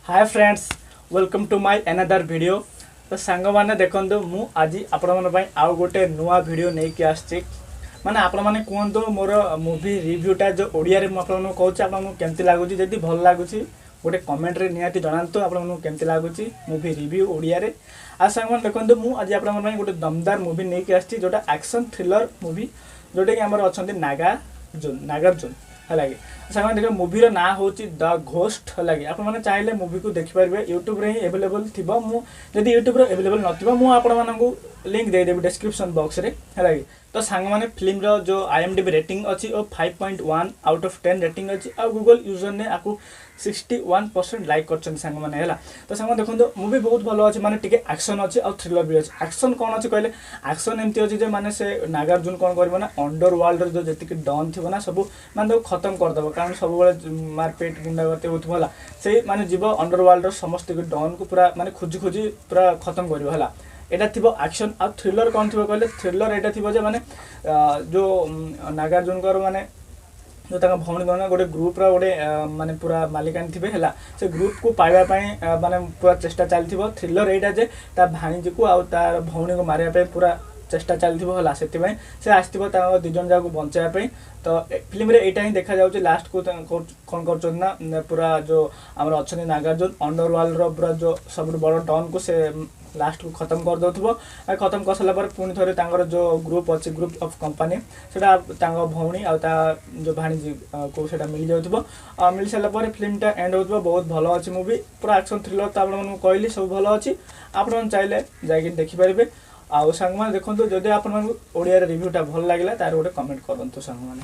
Hi friends, welcome to my another video. तो song मैंने देखो मु आज आपण आउ गोटे नुआ वीडियो नहीं कि आसछि माने आपण माने कहंतु मोर मूवी रिव्यूटा जो ओडिया रे आपण कहूँ आपको केमती लगुच जदि भल लगुच गोटे कमेंट रे निहाती जनातु आपको केमती लगुच मूवी रिव्यू ओडिया रे। आ सांग मैंने देखो मु आज आपण गोटे दमदार मूवी नहीं कि आसछि जोटा एक्शन थ्रिलर मूवी जोटा कि आमर अच्छा नागार्जुन है सांग देख मूवीर ना हूँ द घोस्ट है आप चाहिए मूवी को देखिपारे यूट्यूब रे ही अवेलेबल थी मुझे यूट्यूब अवेलेबल नथो लिंक देदेवी डिस्क्रिप्शन बॉक्स रे है तो सांग मैंने फिल्म जो IMDb रेटिंग अच्छी 5.1 आउट ऑफ 10 रेटिंग अच्छी आ गूगल यूजर ने आपको 61% लाइक कर सांग मैंने है। तो सांग देखो मूवी बहुत भल अच्छे माने टिके एक्शन अच्छी और थ्रिलर भी अच्छे। एक्शन कौन अच्छे कहले एक्शन एमती अच्छे माने से नागार्जुन कौन कर अंडर वर्ल्ड जो जी डन थी ना सब माने खत्म करदेव कारण सब मारपीट गुंडागर्दी होता से माने जीव अंडर वर्ल्ड समस्त डन को पूरा माने खोजी खोजी पूरा खत्म कर एटा थी एक्शन आ थ्रिलर कौन थी कहले थ्रिलर एटा थी माने जो नागार्जुन माने जो तक भौणी गण गोटे ग्रुप गोटे माने पूरा मालिकानी थे है से ग्रुप को पाइबा माने पूरा चेष्टा चलती थ्रिलर एटा जे ता भाणीजी को आ तार भौणी को मारिया पूरा चेष्टा चलती है से आसो दिजन जाक बचाई। तो फिल्म रे एटा ही देखा जाउछ लास्ट को कौन कर पूरा जो आम अच्छा नागार्जुन अंडर वर्ल्ड पूरा जो सब बड़ डन को से लास्ट को खत्म कर दो खत्म कर सारा पुणी थे जो ग्रुप अच्छे ग्रुप ऑफ कंपनी से भौणी आ जो भाणीजी को मिल जाऊ मिल सारापर फिल्मटा एंड हो बहुत भल अच्छी मूवी पूरा एक्शन थ्रिलर तो आपको कहली सब भल अच्छी आप चाहिए जाकि देखिपारे। आउ सांग मैंने देखो जदि आप रिव्यूटा भल लगे तार गोटे कमेंट करूँ सांग मैंने।